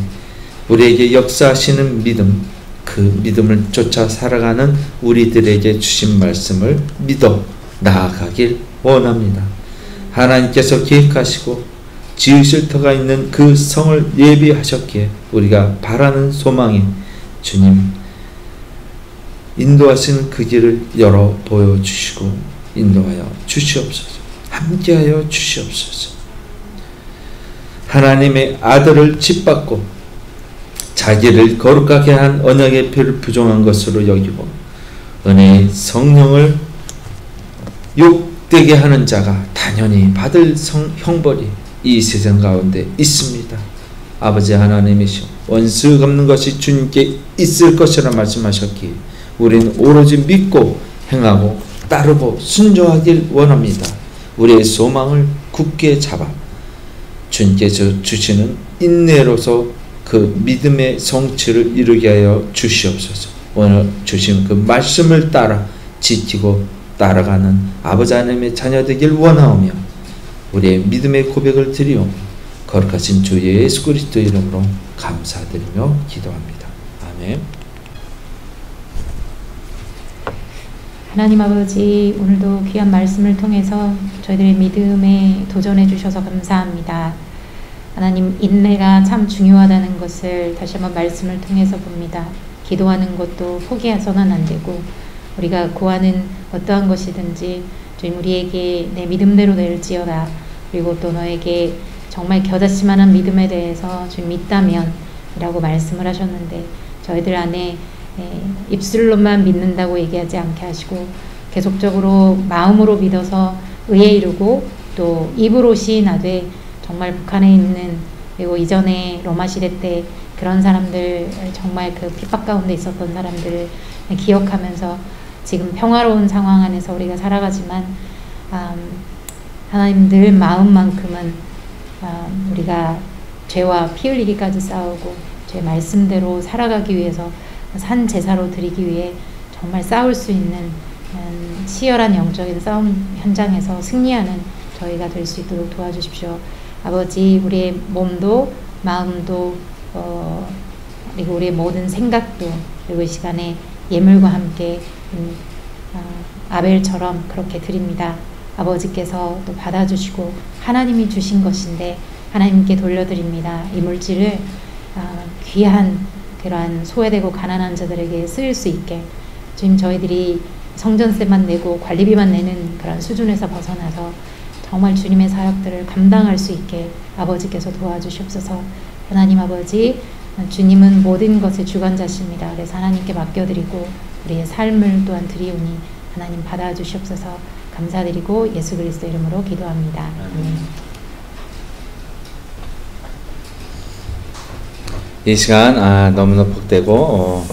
우리에게 역사하시는 믿음, 그 믿음을 쫓아 살아가는 우리들에게 주신 말씀을 믿어 나아가길 원합니다. 하나님께서 계획하시고 지으실 터가 있는 그 성을 예비하셨기에 우리가 바라는 소망에 주님 인도하시는 그 길을 열어 보여주시고 인도하여 주시옵소서. 함께하여 주시옵소서. 하나님의 아들을 짓밟고 자기를 거룩하게 한 언약의 피를 부정한 것으로 여기고 은혜의 성령을 욕되게 하는 자가 당연히 받을 형벌이 이 세상 가운데 있습니다. 아버지 하나님이시오, 원수 갚는 것이 주님께 있을 것이라 말씀하셨기에 우리는 오로지 믿고 행하고 따르고 순종하길 원합니다. 우리의 소망을 굳게 잡아 주님께서 주시는 인내로서 그 믿음의 성취를 이루게 하여 주시옵소서. 오늘 주신 그 말씀을 따라 지키고 따라가는 아버지 하나님의 자녀 되길 원하오며 우리의 믿음의 고백을 드리오며 거룩하신 주 예수 그리스도 이름으로 감사드리며 기도합니다. 아멘. 하나님 아버지, 오늘도 귀한 말씀을 통해서 저희들의 믿음에 도전해 주셔서 감사합니다. 하나님, 인내가 참 중요하다는 것을 다시 한번 말씀을 통해서 봅니다. 기도하는 것도 포기해서는 안 되고 우리가 구하는 어떠한 것이든지 주님 우리에게 내 믿음대로 될지어다. 그리고 또 너에게 정말 겨자씨만한 믿음에 대해서 주님 믿다면 이라고 말씀을 하셨는데 저희들 안에 입술로만 믿는다고 얘기하지 않게 하시고 계속적으로 마음으로 믿어서 의에 이르고 또 입으로 시인하되 정말 북한에 있는 그리고 이전에 로마 시대 때 그런 사람들 정말 그 핍박 가운데 있었던 사람들을 기억하면서 지금 평화로운 상황 안에서 우리가 살아가지만 하나님 늘 마음만큼은 우리가 죄와 피 흘리기까지 싸우고 죄 말씀대로 살아가기 위해서 산 제사로 드리기 위해 정말 싸울 수 있는 치열한 영적인 싸움 현장에서 승리하는 저희가 될 수 있도록 도와주십시오. 아버지, 우리의 몸도 마음도 그리고 우리의 모든 생각도 그리고 이 시간에 예물과 함께 아벨처럼 그렇게 드립니다. 아버지께서 또 받아주시고 하나님이 주신 것인데 하나님께 돌려드립니다. 이 물질을 귀한 그러한 소외되고 가난한 자들에게 쓰일 수 있게 지금 저희들이 성전세만 내고 관리비만 내는 그런 수준에서 벗어나서 정말 주님의 사역들을 감당할 수 있게 아버지께서 도와주시옵소서. 하나님 아버지, 주님은 모든 것의 주관자십니다. 그래서 하나님께 맡겨드리고 우리의 삶을 또한 드리오니 하나님 받아주시옵소서. 감사드리고 예수 그리스도 이름으로 기도합니다. 아멘. 이 시간 너무나 복되고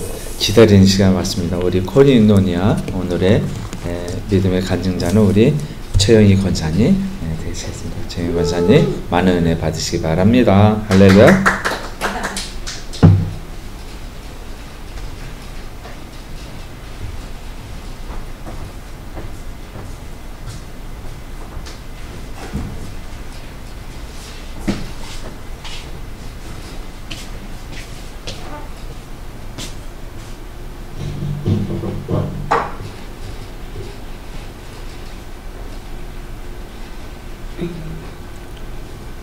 기다리는 시간 왔습니다. 우리 코리노니아 오늘의 믿음의 간증자는 우리 최영희 권사님 되시겠습니다. 최영희 권사님 많은 은혜 받으시기 바랍니다. 할렐루야.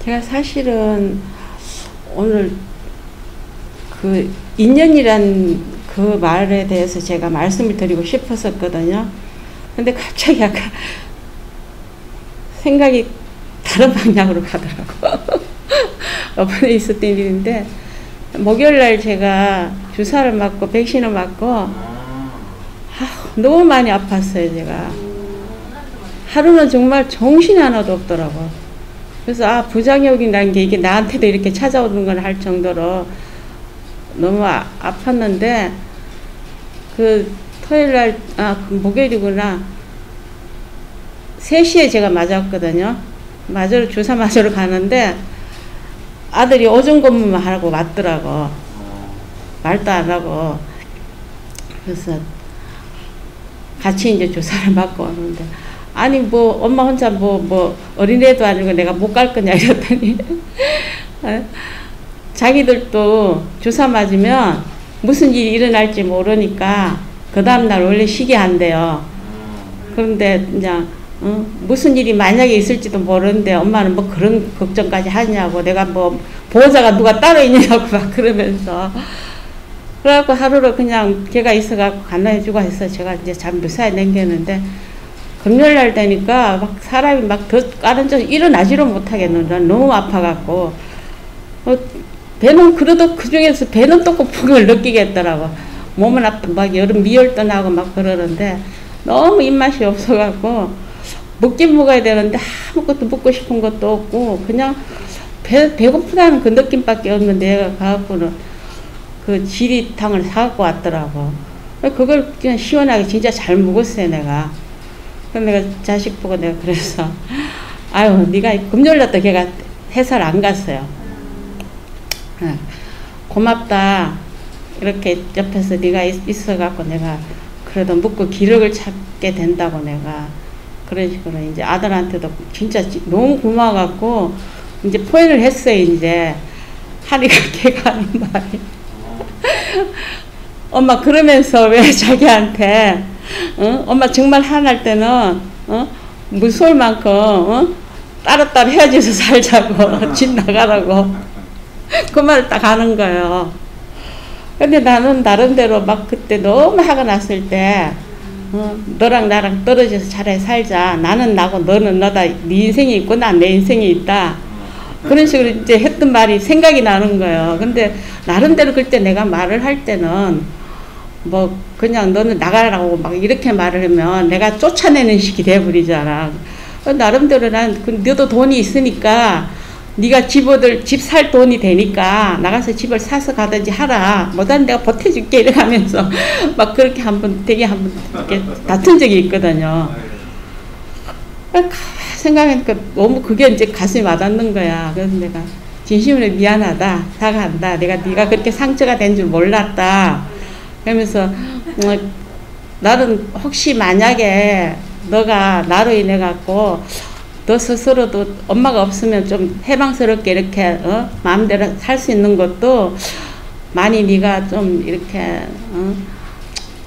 제가 사실은 오늘 그 인연이란 그 말에 대해서 제가 말씀을 드리고 싶었었거든요. 근데 갑자기 약간 생각이 다른 방향으로 가더라고. 이번에 있었던 일인데, 목요일날 제가 주사를 맞고 백신을 맞고 너무 많이 아팠어요. 제가 하루는 정말 정신이 하나도 없더라고. 그래서 부작용이라는 게 이게 나한테도 이렇게 찾아오는 걸 할 정도로 너무 아팠는데, 그 토요일날 그 목요일이구나, 3시에 제가 맞았거든요. 주사 맞으러 가는데 아들이 오전 근무만 하라고 왔더라고. 말도 안 하고. 그래서 같이 이제 주사를 맞고 오는데, 아니 뭐 엄마 혼자 뭐 어린애도 아니고 내가 못 갈 거냐 이랬더니 자기들도 주사 맞으면 무슨 일이 일어날지 모르니까 그 다음날 원래 쉬게 한대요. 그런데 그냥 무슨 일이 만약에 있을지도 모르는데 엄마는 뭐 그런 걱정까지 하냐고, 내가 뭐 보호자가 누가 따로 있냐고 막 그러면서, 그래갖고 하루를 그냥 걔가 있어갖고 관람해주고 해서 제가 이제 잠 무사히 남겼는데, 금요일날 되니까 막 사람이 막 더 까른져서 일어나지를 못하겠는데 너무 아파갖고, 배는 그래도 그 중에서 배는 또 고픈 걸 느끼겠더라고. 몸은 막 여름 미열떠나고 막 그러는데 너무 입맛이 없어갖고 먹긴 먹어야 되는데 아무것도 먹고 싶은 것도 없고 그냥 배고프다는 그 느낌밖에 없는데, 얘가 가갖고는 그 지리탕을 사갖고 왔더라고. 그걸 그냥 시원하게 진짜 잘 먹었어요, 내가. 그럼 내가 자식 보고 내가 그래서, 아유, 네가 금요일날 걔가 회사를 안 갔어요. 고맙다. 이렇게 옆에서 네가 있어갖고 내가 그래도 묻고 기력을 찾게 된다고 내가 그런 식으로 이제 아들한테도 진짜 너무 고마워갖고 이제 포인을 했어요. 이제 하니까 걔가 하는 말이 엄마 그러면서 왜 자기한테 엄마 정말 화날 때는 무서울 만큼 따로따로 헤어져서 살자고 집 나가라고 그 말을 딱 하는 거예요. 근데 나는 나름대로 막 그때 너무 화가 났을 때 너랑 나랑 떨어져서 차라리 살자. 나는 나고 너는 너다. 네 인생이 있고 난 내 인생이 있다. 그런 식으로 이제 했던 말이 생각이 나는 거예요. 근데 나름대로 그때 내가 말을 할 때는 뭐 그냥 너는 나가라고 막 이렇게 말을 하면 내가 쫓아내는 식이 돼버리잖아. 나름대로 난 너도 돈이 있으니까 네가 집 살 돈이 되니까 나가서 집을 사서 가든지 하라. 뭐든 내가 보태줄게 이러면서 막 그렇게 되게 한번 이렇게 다툰 적이 있거든요. 생각하니까 너무 그게 이제 가슴이 와닿는 거야. 그래서 내가 진심으로 미안하다, 사과한다. 네가 그렇게 상처가 된 줄 몰랐다. 그러면서 나는 혹시 만약에 너가 나로 인해 갖고 너 스스로도 엄마가 없으면 좀 해방스럽게 이렇게 마음대로 살 수 있는 것도 많이 네가 좀 이렇게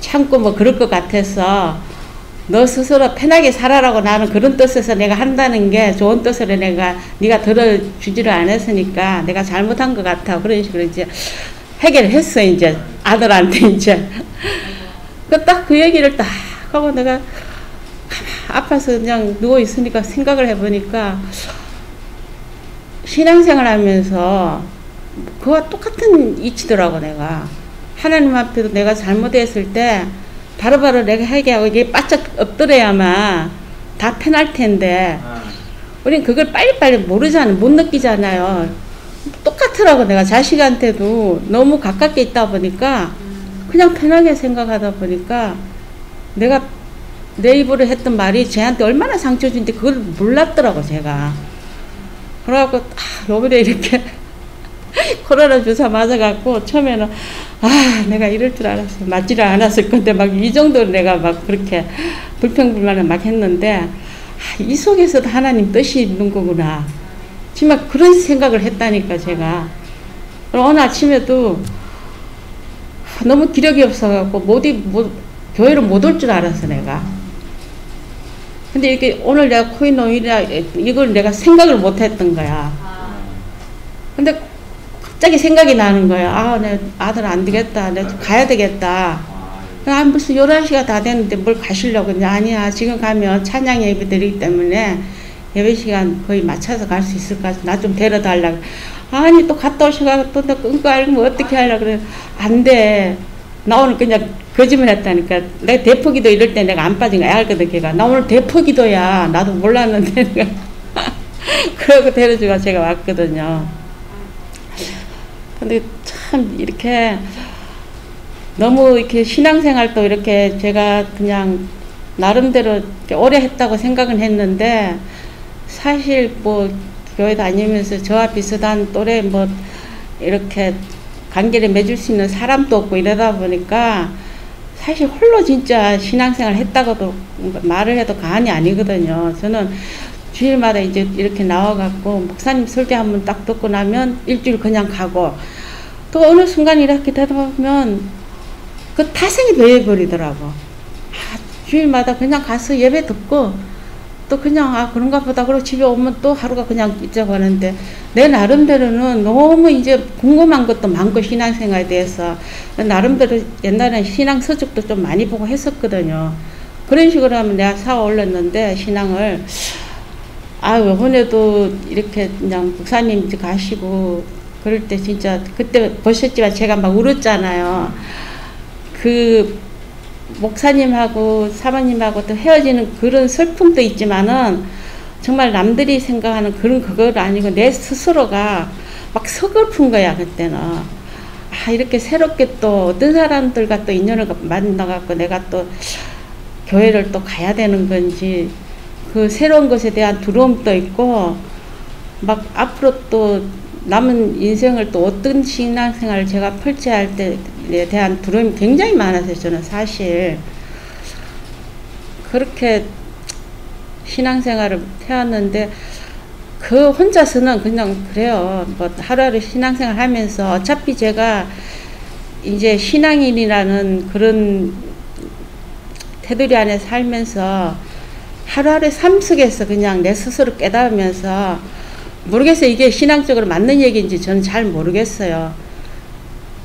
참고 뭐 그럴 것 같아서 너 스스로 편하게 살아라고 나는 그런 뜻에서 내가 한다는 게 좋은 뜻으로 네가 들어주지를 않았으니까 내가 잘못한 것 같아. 그런 식으로 이제 해결을 했어. 이제 아들한테 이제 딱 그 얘기를 딱 하고 내가 아파서 그냥 누워 있으니까 생각을 해보니까 신앙생활 하면서 그와 똑같은 이치더라고. 내가 하나님 앞에도 내가 잘못했을 때 바로바로 내가 회개하고 이게 바짝 엎드려야만 다 편할 텐데 우린 그걸 빨리빨리 모르잖아요. 못 느끼잖아요. 똑같더라고. 내가 자식한테도 너무 가깝게 있다 보니까 그냥 편하게 생각하다 보니까 내가 내 입으로 했던 말이 쟤한테 얼마나 상처 준데 그걸 몰랐더라고 제가. 그래갖고 요번에 이렇게 코로나 주사 맞아갖고 처음에는 내가 이럴 줄 알았어. 맞지를 않았을 건데 막 이 정도로 내가 막 그렇게 불평불만을 막 했는데 이 속에서도 하나님 뜻이 있는 거구나. 정말 그런 생각을 했다니까 제가. 어느 아침에도 너무 기력이 없어갖고 교회를 못 올 줄 알았어 내가. 근데 이렇게 오늘 내가 코인 오일이라 이걸 내가 생각을 못 했던 거야. 근데 갑자기 생각이 나는 거야. 내 아들 안 되겠다. 내가 가야 되겠다. 무슨 11시가 다 됐는데 뭘 가시려고. 근데 아니야. 지금 가면 찬양 예배 드리기 때문에 예배 시간 거의 맞춰서 갈 수 있을 것 같아. 나 좀 데려다 하려고. 아니, 또 갔다 오셔가지고 또 나 끊고 알면 어떻게 하려고 그래. 안 돼. 나 오늘 그냥 거짓말 했다니까. 내가 대포기도 이럴 때 내가 안 빠진 거 알거든, 걔가. 나 오늘 대포기도야. 나도 몰랐는데. 내가. 그러고 데려주고 제가 왔거든요. 근데 참, 이렇게, 너무 이렇게 신앙생활도 이렇게 제가 그냥 나름대로 오래 했다고 생각은 했는데, 사실 뭐, 교회 다니면서 저와 비슷한 또래 뭐, 이렇게 관계를 맺을 수 있는 사람도 없고 이러다 보니까, 사실 홀로 진짜 신앙생활 했다고도 말을 해도 과언이 아니거든요. 저는 주일마다 이제 이렇게 나와갖고 목사님 설교 한번 딱 듣고 나면 일주일 그냥 가고 또 어느 순간 이렇게 되다 보면 그 타성이 배워버리더라고. 주일마다 그냥 가서 예배 듣고 또 그냥 그런가 보다 그러고 집에 오면 또 하루가 그냥 잊어버리는데 내 나름대로는 너무 이제 궁금한 것도 많고 신앙생활에 대해서 나름대로 옛날에는 신앙 서적도 좀 많이 보고 했었거든요. 그런 식으로 하면 내가 사와 올렸는데 신앙을 이번에도 이렇게 그냥 목사님 가시고 그럴 때 진짜 그때 보셨지만 제가 막 울었잖아요. 그 목사님하고 사모님하고 또 헤어지는 그런 슬픔도 있지만은 정말 남들이 생각하는 그건 아니고 내 스스로가 막 서글픈 거야 그때는. 이렇게 새롭게 또 어떤 사람들과 또 인연을 만나갖고 내가 또 교회를 또 가야 되는 건지 그 새로운 것에 대한 두려움도 있고 막 앞으로 또 남은 인생을 또 어떤 신앙생활을 제가 펼쳐야 할 때에 대한 두려움이 굉장히 많았어요. 저는 사실 그렇게 신앙생활을 해왔는데 그 혼자서는 그냥 그래요. 뭐 하루하루 신앙생활 하면서 어차피 제가 이제 신앙인이라는 그런 테두리 안에 살면서 하루하루 삶 속에서 그냥 내 스스로 깨달으면서 모르겠어요. 이게 신앙적으로 맞는 얘기인지 저는 잘 모르겠어요.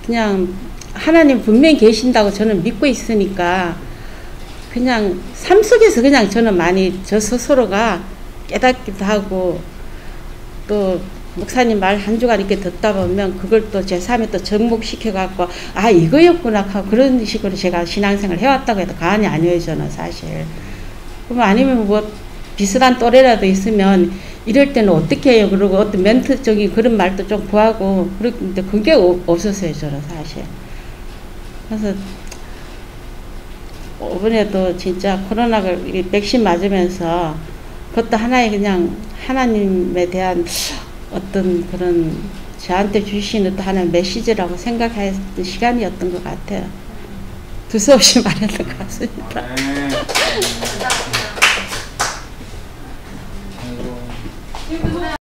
그냥 하나님 분명히 계신다고 저는 믿고 있으니까 그냥 삶 속에서 그냥 저는 많이 저 스스로가 깨닫기도 하고 또 목사님 말 한 주간 이렇게 듣다 보면 그걸 또 제 삶에 또 접목시켜갖고 이거였구나 하고 그런 식으로 제가 신앙생활을 해왔다고 해도 과언이 아니에요. 저는 사실. 그럼 아니면 뭐 비슷한 또래라도 있으면 이럴 때는 어떻게 해요? 그러고 어떤 멘트적인 그런 말도 좀 구하고 그런데 그게 없었어요. 저는 사실. 그래서 이번에도 진짜 코로나가 백신 맞으면서 그것도 하나의 그냥 하나님에 대한 어떤 그런 저한테 주시는 또 하나의 메시지라고 생각했던 시간이었던 것 같아요. 두서없이 말했던 것 같습니다.